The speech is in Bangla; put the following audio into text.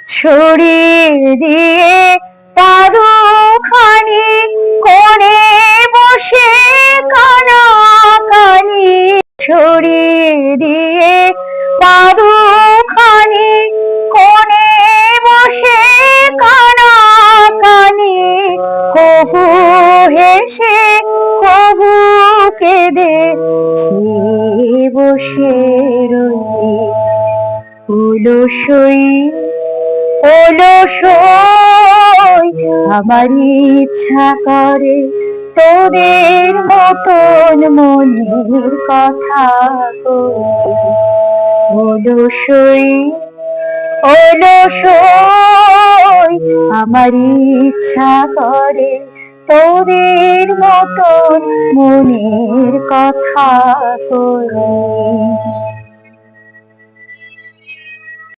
ছড়িয়ে দিয়ে পাদুখানি কোণে বসে কানাকানি, ছড়িয়ে দিয়ে পাদুখানি কোণে বসে কানাকানি, কভু হেসে কভু কেঁদে সে বসে রই। অলসই অলসই আমার ইচ্ছা করে তোদের মতন মনের কথা বলি। অলসই অলসই আমার ইচ্ছা করে তোদের মতন মনের কথা বলি।